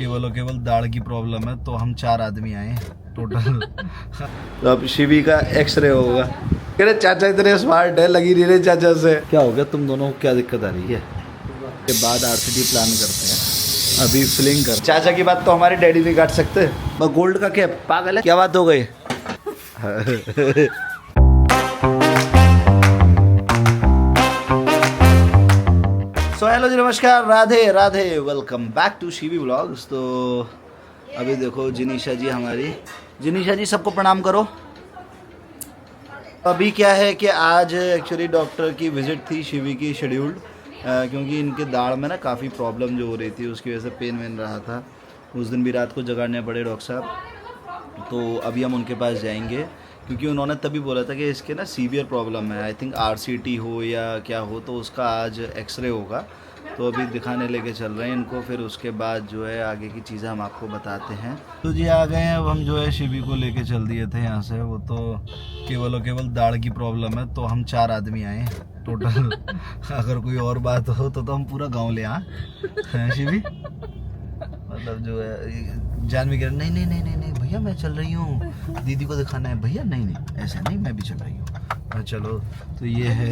केवल और केवल दाढ़ की प्रॉब्लम है, तो हम 4 आदमी आए टोटल। तो अब शिवी का एक्सरे होगा। कह रहे चाचा इतने स्मार्ट है, लगी नहीं रहे चाचा से। क्या हो गया तुम दोनों को, क्या दिक्कत आ रही है? के बाद आरसीटी प्लान करते हैं, अभी फिलिंग कर। चाचा की बात तो हमारे डैडी नहीं काट सकते। मैं गोल्ड का क्या पागल है, क्या बात हो गई? सो हेलो जी, नमस्कार, Radhe Radhe, welcome back to Shivi vlogs. तो अभी देखो जिनीशा जी हमारी, जिनीशा जी सबको प्रणाम करो। अभी क्या है कि आज एक्चुअली डॉक्टर की विज़िट थी शिवी की शेड्यूल्ड, क्योंकि इनके दाढ़ में ना काफ़ी प्रॉब्लम जो हो रही थी, उसकी वजह से पेन वेन रहा था। उस दिन भी रात को जगाने पड़े डॉक्टर साहब। तो अभी हम उनके पास जाएंगे, क्योंकि उन्होंने तभी बोला था कि इसके ना सीवियर प्रॉब्लम है, आई थिंक आरसीटी हो या क्या हो, तो उसका आज एक्सरे होगा। तो अभी दिखाने लेके चल रहे हैं इनको, फिर उसके बाद जो है आगे की चीज़ें हम आपको बताते हैं। तो जी आ गए हैं, अब हम जो है शिवी को लेके चल दिए थे यहाँ से। वो तो केवल और केवल दाढ़ की प्रॉब्लम है, तो हम 4 आदमी आए टोटल। अगर कोई और बात हो तो हम पूरा गाँव ले आए शिवी। मतलब जो है जानवी कह नहीं नहीं नहीं नहीं नहीं भैया मैं चल रही हूँ, दीदी को दिखाना है भैया, नहीं नहीं ऐसा नहीं, मैं भी चल रही हूँ। चलो तो ये है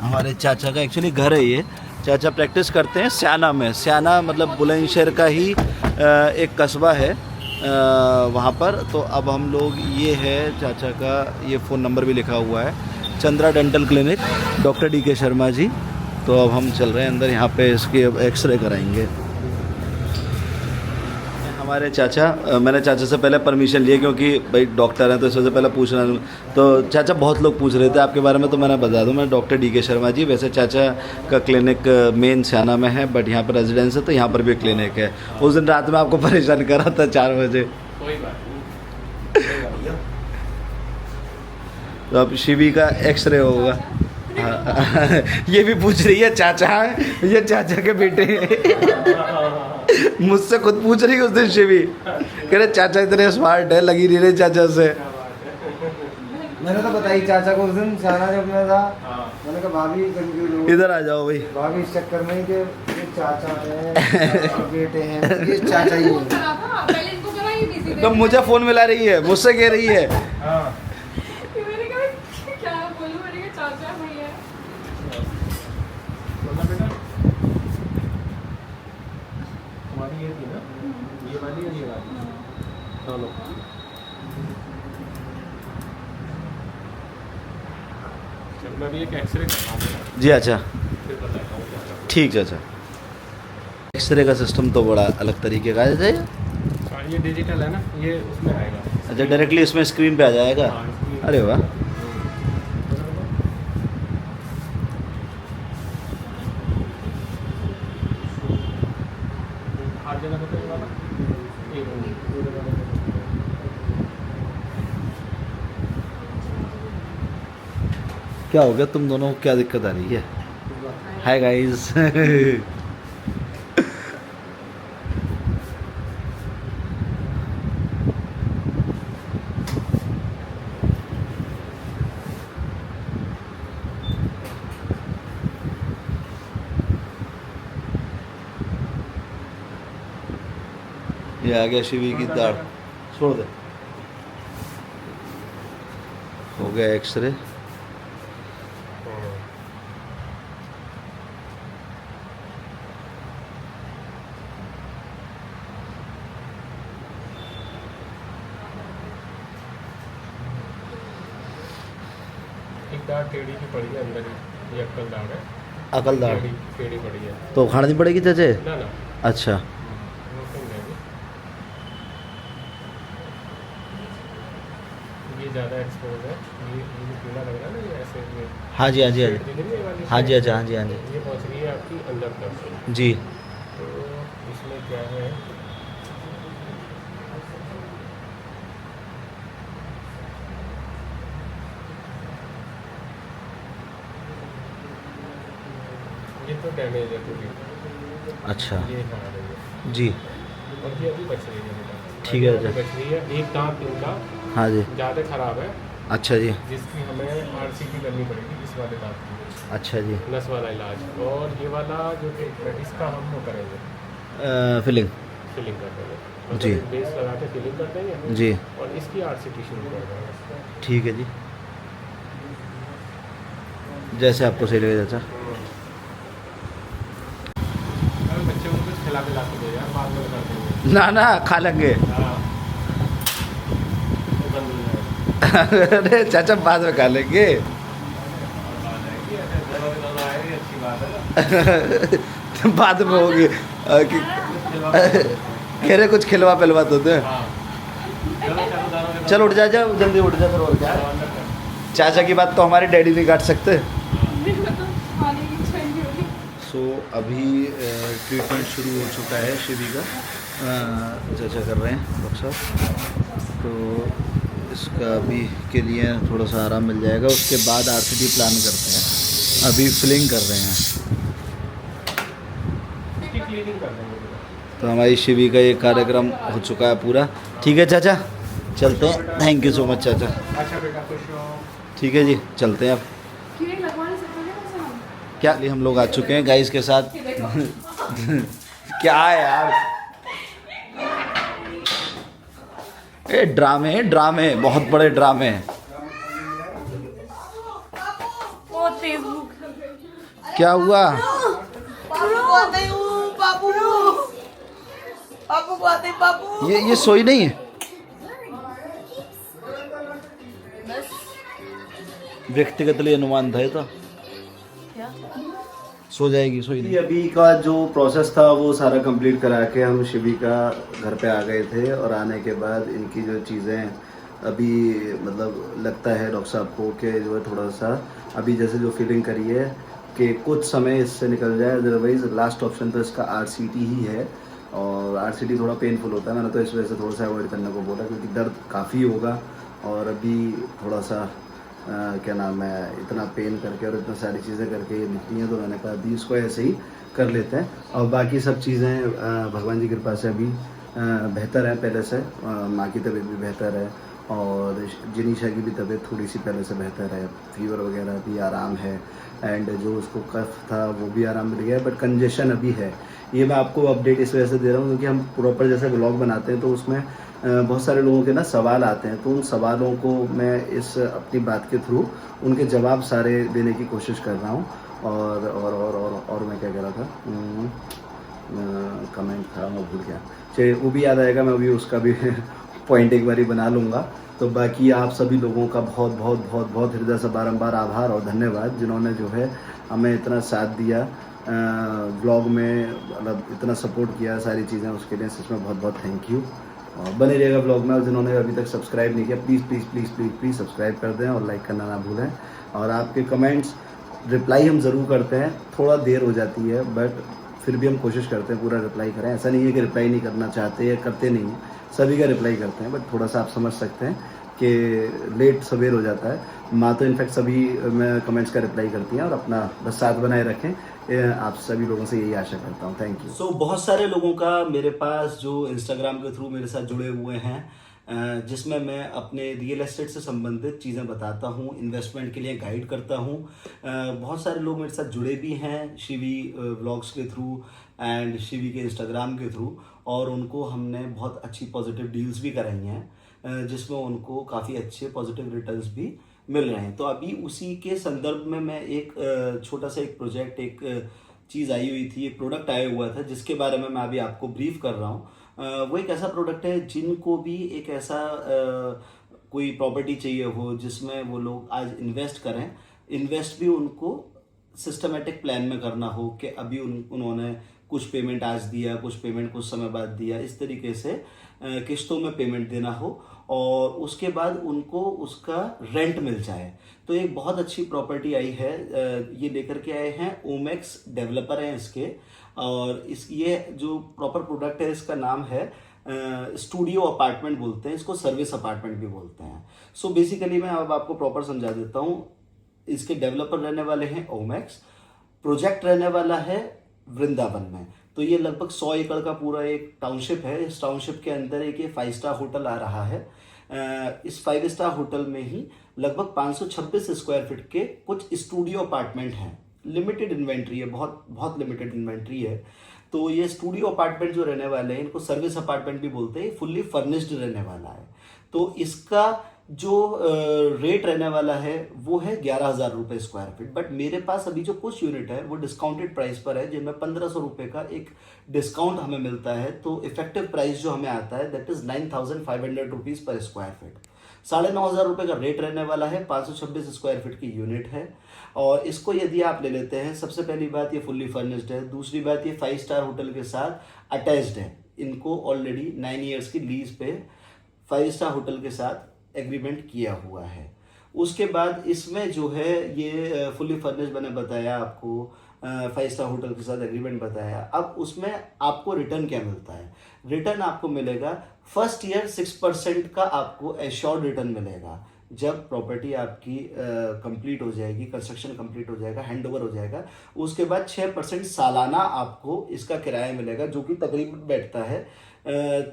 हमारे चाचा का एक्चुअली घर है ये। चाचा प्रैक्टिस करते हैं स्याना में। स्याना मतलब बुलंदशहर का ही एक कस्बा है वहाँ पर। तो अब हम लोग, ये है चाचा का, ये फ़ोन नंबर भी लिखा हुआ है, Chandra dental clinic, doctor DK Sharma ji. तो अब हम चल रहे हैं अंदर, यहाँ पे इसके एक्सरे कराएंगे हमारे चाचा। मैंने चाचा से पहले परमिशन लिया, क्योंकि भाई डॉक्टर हैं तो इस वजह से पहले पूछना। तो चाचा बहुत लोग पूछ रहे थे आपके बारे में, तो मैंने बता दूं, मैं डॉक्टर DK शर्मा जी। वैसे चाचा का क्लिनिक मेन स्याना में है, बट यहाँ पर रेजिडेंस है, तो यहाँ पर भी क्लिनिक है। उस दिन रात में आपको परेशान करा था 4 बजे। तो अब शिवी का एक्सरे होगा। ये भी पूछ रही है चाचा है, ये चाचा के बेटे मुझसे खुद पूछ रही है उस दिन शिवी। कह रहे चाचा इतने स्मार्ट है, लगी नहीं रहे चाचा से। मैंने तो बताई चाचा को उस दिन सारा जब मैं था, मैंने कहा भाभी कंफ्यूज हो, इधर आ जाओ भाई। भाभी इस चक्कर में कि ये चाचा है बेटे हैं, ये चाचा ही है। तो मुझे फोन मिला रही है, मुझसे कह रही है ये थी ना, ये वाली और ये वाली दोनों। चल मैं भी एक एक्सरे कराऊंगा जी। अच्छा फिर बताता हूँ क्या। ठीक है। अच्छा एक्सरे का सिस्टम तो बड़ा अलग तरीके का है। हाँ ये डिजिटल है ना, ये उसमें आएगा। अच्छा डायरेक्टली इसमें स्क्रीन पे आ जाएगा। हाँ, इसमें- अरे वाह। हर जगह पे तो वाला एक क्या हो गया तुम दोनों को, क्या दिक्कत आ रही है? Hi guys. ये आ गया शिवी की दाढ़, छोड़ दे। हो गया एक्सरे। एक दाढ़ टेढ़ी की पड़ी है अंदर ही, ये अक्कल दाढ़ है। अकल दाढ़ टेढ़ी पड़ी है तो उखाड़नी पड़ेगी चाचे? ना ना। अच्छा वो कहीं नहीं। ये ज़्यादा एक्सपोज है, ये जो पीला लग रहा है ना, ये ऐसे ये हाँ जी, हाँ जी, हाँ शेड जी, दिख रही है ये वाली हाँ जी, शेड? अच्छा, हाँ जी, हाँ जी, ये पहुंच रही है आपकी अंदर तक। जी। तो इसमें क्या है, ये तो डैमेज है पूरी। अच्छा ये हाँ रही है, जी, और ये अभी बच रही है बेटा। ठीक है, अभी अच्छा। बच रही है। एक दांत इनका हाँ जी, ज़्यादा खराब है, अच्छा जी, जिसकी हमें RCT करनी पड़ेगी इस वाले दांत की, अच्छा जी। नस वाला इलाज। और ये वाला जो ट्रीटमेंट इसका हम वो करेंगे, फिलिंग। फिलिंग कर देंगे। जी। बेस लगा के फिलिंग कर देंगे जी और इसकी आरसीटी शुरू कर देंगे। ठीक है जी, जैसे आपको सही लगे चाचा। अरे बच्चे को कुछ खिला पिला के दो यार, बाद में कर देंगे। ना ना खा लेंगे। हाँ, तो बंद हो जाएगा। अरे चाचा बाद में खा लेंगे। अच्छी बात है। बाद में होगी कह रहे कुछ खिलवा पिलवा तो दे। हाँ, चलो चल उठ जा, जल्दी उठ जा फिर, और क्या। चाचा की बात तो हमारे डैडी नहीं काट सकते। सो अभी ट्रीटमेंट शुरू हो चुका है शिवी का, चाचा कर रहे हैं डॉक्टर साहब। तो इसका अभी के लिए थोड़ा सा आराम मिल जाएगा, उसके बाद आरसीटी प्लान करते हैं। अभी फिलिंग कर रहे हैं, इसकी क्लीनिंग कर देंगे। तो हमारी शिवी का ये कार्यक्रम हो चुका है पूरा। ठीक है चाचा, चलते हैं। थैंक यू सो मच चाचा। अच्छा बेटा, खुश हो। ठीक है जी, चलते हैं अब। क्या हम लोग आ चुके हैं गाइस के साथ। क्या है यार, ये ड्रामे ड्रामे, बहुत बड़े ड्रामे हैं। क्या हुआ? ये सोई नहीं है, व्यक्तिगतली अनुमान था ये तो। सो जाएगी, सोई नहीं। अभी का जो प्रोसेस था वो सारा कंप्लीट करा के हम शिवी का घर पे आ गए थे, और आने के बाद इनकी जो चीज़ें अभी मतलब लगता है डॉक्टर साहब को कि जो है थोड़ा सा अभी जैसे जो फीलिंग करी है कि कुछ समय इससे निकल जाए, अदरवाइज लास्ट ऑप्शन तो इसका आरसीटी ही है। और आरसीटी थोड़ा पेनफुल होता है, मैंने तो इस वजह से थोड़ा सा अवॉइड करने को बोला, क्योंकि दर्द काफ़ी होगा। और अभी थोड़ा सा क्या नाम है, इतना पेन करके और इतना सारी चीज़ें करके ये निकली हैं, तो मैंने कहा अभी इसको ऐसे ही कर लेते हैं। और बाकी सब चीज़ें भगवान की कृपा से अभी बेहतर है पहले से। माँ की तबीयत भी बेहतर है, और जिनीशा की भी तबीयत थोड़ी सी पहले से बेहतर है। फीवर वगैरह भी आराम है, एंड जो उसको कफ था वो भी आराम मिल गया है, बट कंजेशन अभी है। ये मैं आपको अपडेट इस वजह से दे रहा हूँ क्योंकि हम प्रॉपर जैसे ब्लॉग बनाते हैं तो उसमें बहुत सारे लोगों के ना सवाल आते हैं, तो उन सवालों को मैं इस अपनी बात के थ्रू उनके जवाब सारे देने की कोशिश कर रहा हूँ। और मैं क्या कह रहा था, कमेंट था मैं भूल गया, चलिए वो भी याद आएगा, मैं अभी उसका भी पॉइंट एक बारी बना लूँगा। तो बाकी आप सभी लोगों का बहुत बहुत बहुत बहुत हृदय से बारंबार आभार और धन्यवाद, जिन्होंने जो है हमें इतना साथ दिया व्लॉग में, मतलब इतना सपोर्ट किया सारी चीज़ें, उसके लिए सच में बहुत बहुत थैंक यू। और बने रहिएगा ब्लॉग में, और जिन्होंने अभी तक सब्सक्राइब नहीं किया please please please please please subscribe कर दें और लाइक करना ना भूलें। और आपके कमेंट्स रिप्लाई हम ज़रूर करते हैं, थोड़ा देर हो जाती है बट फिर भी हम कोशिश करते हैं पूरा रिप्लाई करें। ऐसा नहीं है कि रिप्लाई नहीं करना चाहते या करते नहीं हैं, सभी का रिप्लाई करते हैं, बट थोड़ा सा आप समझ सकते हैं कि लेट सवेर हो जाता है। माँ तो इनफैक्ट सभी मैं कमेंट्स का रिप्लाई करती हैं, और अपना बस साथ बनाए रखें, आप सभी लोगों से यही आशा करता हूँ। Thank you. सो बहुत सारे लोगों का मेरे पास जो इंस्टाग्राम के थ्रू मेरे साथ जुड़े हुए हैं, जिसमें मैं अपने रियल एस्टेट से संबंधित चीज़ें बताता हूँ, इन्वेस्टमेंट के लिए गाइड करता हूँ। बहुत सारे लोग मेरे साथ जुड़े भी हैं शिवी व्लॉग्स के थ्रू एंड शिवी के इंस्टाग्राम के थ्रू, और उनको हमने बहुत अच्छी पॉजिटिव डील्स भी कराई हैं, जिसमें उनको काफ़ी अच्छे पॉजिटिव रिटर्न्स भी मिल रहे हैं। तो अभी उसी के संदर्भ में मैं एक छोटा सा एक प्रोजेक्ट, एक चीज़ आई हुई थी, एक प्रोडक्ट आया हुआ था जिसके बारे में मैं अभी आपको ब्रीफ कर रहा हूँ। वो एक ऐसा प्रोडक्ट है जिनको भी एक ऐसा कोई प्रॉपर्टी चाहिए हो जिसमें वो लोग आज इन्वेस्ट करें, इन्वेस्ट भी उनको सिस्टमेटिक प्लान में करना हो कि अभी उन्होंने कुछ पेमेंट आज दिया, कुछ पेमेंट कुछ समय बाद दिया, इस तरीके से किस्तों में पेमेंट देना हो, और उसके बाद उनको उसका रेंट मिल जाए। तो एक बहुत अच्छी प्रॉपर्टी आई है, ये लेकर के आए हैं ओमेक्स, डेवलपर हैं इसके, और ये जो प्रॉपर प्रोडक्ट है इसका नाम है स्टूडियो अपार्टमेंट बोलते हैं इसको, सर्विस अपार्टमेंट भी बोलते हैं। सो बेसिकली मैं अब आपको प्रॉपर समझा देता हूँ। इसके डेवलपर रहने वाले हैं ओमेक्स, प्रोजेक्ट रहने वाला है वृंदावन में। तो ये लगभग 100 एकड़ का पूरा एक टाउनशिप है। इस टाउनशिप के अंदर एक ये 5 स्टार होटल आ रहा है। इस 5 स्टार होटल में ही लगभग 526 स्क्वायर फीट के कुछ स्टूडियो अपार्टमेंट हैं। लिमिटेड इन्वेंट्री है, बहुत बहुत लिमिटेड इन्वेंट्री है। तो ये स्टूडियो अपार्टमेंट जो रहने वाले हैं इनको सर्विस अपार्टमेंट भी बोलते हैं, फुल्ली फर्निश्ड रहने वाला है। तो इसका जो रेट रहने वाला है वो है 11,000 रुपये स्क्वायर फीट। बट मेरे पास अभी जो कुछ यूनिट है वो डिस्काउंटेड प्राइस पर है, जिनमें 1,500 रुपये का एक डिस्काउंट हमें मिलता है। तो इफेक्टिव प्राइस जो हमें आता है दैट इज 9,500 रुपीज़ पर स्क्वायर फीट। 9,500 रुपये का रेट रहने वाला है, 526 स्क्वायर फीट की यूनिट है। और इसको यदि आप ले लेते हैं, सबसे पहली बात ये फुल्ली फर्निश्ड है, दूसरी बात ये 5 स्टार होटल के साथ अटैच्ड है। इनको ऑलरेडी 9 ईयर्स की लीज पे 5 स्टार होटल के साथ एग्रीमेंट किया हुआ है। उसके बाद इसमें जो है ये फुल्ली फर्निश्ड मैंने बताया आपको, 5 स्टार होटल के साथ एग्रीमेंट बताया। अब उसमें आपको रिटर्न क्या मिलता है? रिटर्न आपको मिलेगा फर्स्ट ईयर 6% का आपको एश्योर्ड रिटर्न मिलेगा। जब प्रॉपर्टी आपकी कंप्लीट हो जाएगी, कंस्ट्रक्शन कंप्लीट हो जाएगा, हैंड ओवर हो जाएगा, उसके बाद 6% सालाना आपको इसका किराया मिलेगा, जो कि तकरीबन बैठता है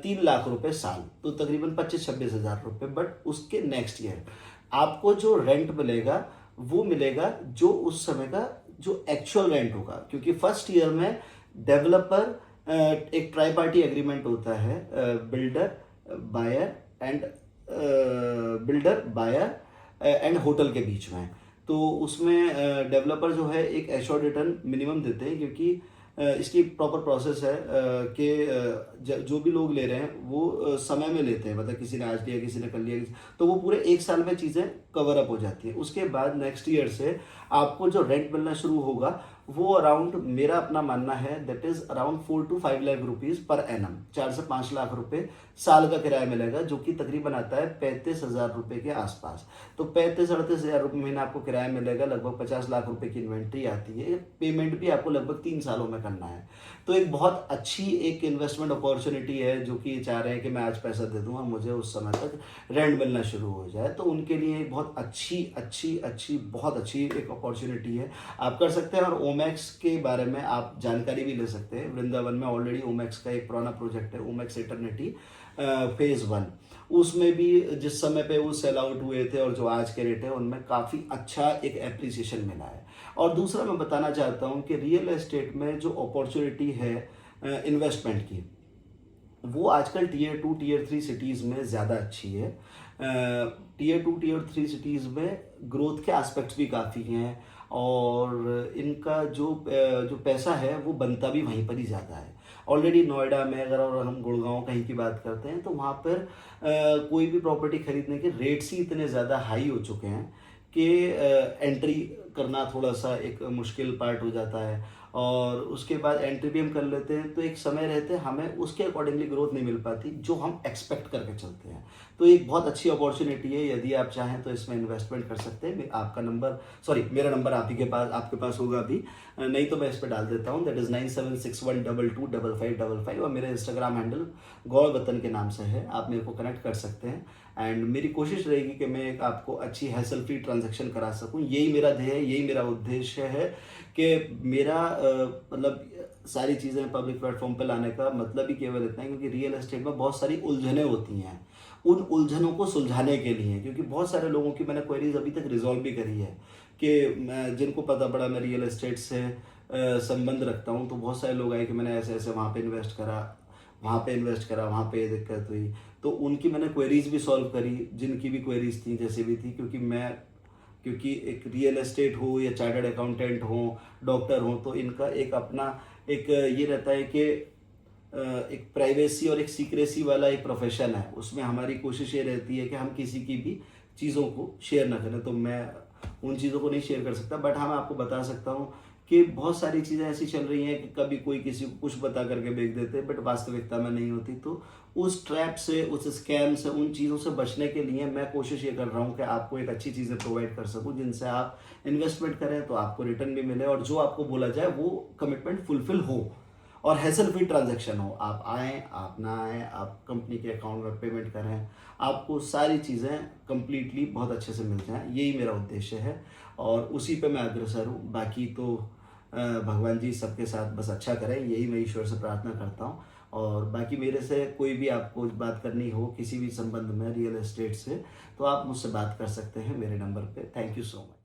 3 लाख रुपए साल, तो तकरीबन 25-26 हज़ार रुपये। बट उसके नेक्स्ट ईयर आपको जो रेंट मिलेगा वो मिलेगा जो उस समय का जो एक्चुअल रेंट होगा, क्योंकि फर्स्ट ईयर में डेवलपर एक ट्राई पार्टी एग्रीमेंट होता है बिल्डर बायर एंड होटल के बीच में। तो उसमें डेवलपर जो है एक एश्योर्ड रिटर्न मिनिमम देते हैं, क्योंकि इसकी प्रॉपर प्रोसेस है कि जो भी लोग ले रहे हैं वो समय में लेते हैं, मतलब किसी ने आज लिया, किसी ने कल लिया, तो वो पूरे 1 साल में चीज़ें कवर अप हो जाती हैं। उसके बाद नेक्स्ट ईयर से आपको जो रेंट मिलना शुरू होगा वो अराउंड, मेरा अपना मानना है that is around 4 to 5 lakh rupees per annum, 4 से 5 लाख रुपए साल का किराया मिलेगा, जो कि तकरीबन आता है 35,000 रुपये के आसपास। तो 35-38 हज़ार रुपये महीना आपको किराया मिलेगा, लगभग 50 लाख रुपए की इन्वेंट्री आती है। पेमेंट भी आपको लगभग 3 सालों में करना है। तो एक बहुत अच्छी एक इन्वेस्टमेंट अपॉर्चुनिटी है, जो कि चाह रहे हैं कि मैं आज पैसा दे दूँ और मुझे उस समय तक रेंट मिलना शुरू हो जाए, तो उनके लिए एक बहुत बहुत अच्छी एक अपॉर्चुनिटी है, आप कर सकते हैं। और ओमैक्स के बारे में आप जानकारी भी ले सकते हैं। वृंदावन में ऑलरेडी ओमैक्स का एक पुराना प्रोजेक्ट है, ओमैक्स इटर्निटी फेज 1, उसमें भी जिस समय पे वो सेल आउट हुए थे और जो आज के रेट है उनमें काफ़ी अच्छा एक एप्रिसिएशन मिला है। और दूसरा मैं बताना चाहता हूँ कि रियल एस्टेट में जो अपॉर्चुनिटी है इन्वेस्टमेंट की, वो आजकल टियर 2 टियर 3 सिटीज़ में ज़्यादा अच्छी है। टियर 2 टियर 3 सिटीज़ में ग्रोथ के एस्पेक्ट्स भी काफ़ी हैं, और इनका जो पैसा है वो बनता भी वहीं पर ही ज़्यादा है। ऑलरेडी नोएडा में अगर और हम गुड़गांव कहीं की बात करते हैं, तो वहाँ पर कोई भी प्रॉपर्टी खरीदने के रेट्स ही इतने ज़्यादा हाई हो चुके हैं कि एंट्री करना थोड़ा सा एक मुश्किल पार्ट हो जाता है। और उसके बाद एंट्री भी हम कर लेते हैं तो एक समय रहते हमें उसके अकॉर्डिंगली ग्रोथ नहीं मिल पाती जो हम एक्सपेक्ट करके चलते हैं। तो एक बहुत अच्छी अपॉर्चुनिटी है, यदि आप चाहें तो इसमें इन्वेस्टमेंट कर सकते हैं। आपका नंबर, मेरा नंबर आपके पास होगा अभी, नहीं तो मैं इस पर डाल देता हूँ, दैट इज़ 9761225555, और मेरा इंस्टाग्राम हैंडल गौर वतन के नाम से है, आप मेरे को कनेक्ट कर सकते हैं। एंड मेरी कोशिश रहेगी कि मैं एक आपको अच्छी हैसल फ्री ट्रांजैक्शन करा सकूं। यही मेरा ध्येय है, यही मेरा उद्देश्य है कि मेरा मतलब सारी चीज़ें पब्लिक प्लेटफॉर्म पे लाने का मतलब ही केवल इतना है, क्योंकि रियल एस्टेट में बहुत सारी उलझनें होती हैं, उन उलझनों को सुलझाने के लिए, क्योंकि बहुत सारे लोगों की मैंने क्वेरीज अभी तक रिजॉल्व भी करी है कि जिनको पता पड़ा मैं रियल एस्टेट से संबंध रखता हूँ, तो बहुत सारे लोग आए कि मैंने ऐसे ऐसे वहाँ पे इन्वेस्ट करा, वहाँ पे ये दिक्कत हुई, तो उनकी मैंने क्वेरीज भी सॉल्व करी, जिनकी भी क्वेरीज थी जैसे भी थी, क्योंकि एक रियल एस्टेट हो या चार्टर्ड अकाउंटेंट हो, डॉक्टर हो, तो इनका एक अपना एक ये रहता है कि एक प्राइवेसी और एक सीक्रेसी वाला एक प्रोफेशन है। उसमें हमारी कोशिश ये रहती है कि हम किसी की भी चीज़ों को शेयर ना करें, तो मैं उन चीज़ों को नहीं शेयर कर सकता। बट हाँ, मैं आपको बता सकता हूँ कि बहुत सारी चीज़ें ऐसी चल रही हैं कि कभी कोई किसी को कुछ बता करके बेच देते हैं, बट वास्तविकता में नहीं होती। तो उस ट्रैप से, उस स्कैम से, उन चीज़ों से बचने के लिए मैं कोशिश ये कर रहा हूँ कि आपको एक अच्छी चीज़ें प्रोवाइड कर सकूँ, जिनसे आप इन्वेस्टमेंट करें तो आपको रिटर्न भी मिले, और जो आपको बोला जाए वो कमिटमेंट फुलफिल हो और हैसल फ्री ट्रांजैक्शन हो। आप आएँ, आप ना आएँ, आप कंपनी के अकाउंट में पेमेंट करें, आपको सारी चीज़ें कंप्लीटली बहुत अच्छे से मिल जाएँ, यही मेरा उद्देश्य है और उसी पे मैं अग्रसर हूँ। बाकी तो भगवान जी सबके साथ बस अच्छा करें, यही मैं ईश्वर से प्रार्थना करता हूँ। और बाकी मेरे से कोई भी आपको बात करनी हो किसी भी संबंध में रियल एस्टेट से, तो आप मुझसे बात कर सकते हैं मेरे नंबर पे। Thank you so much.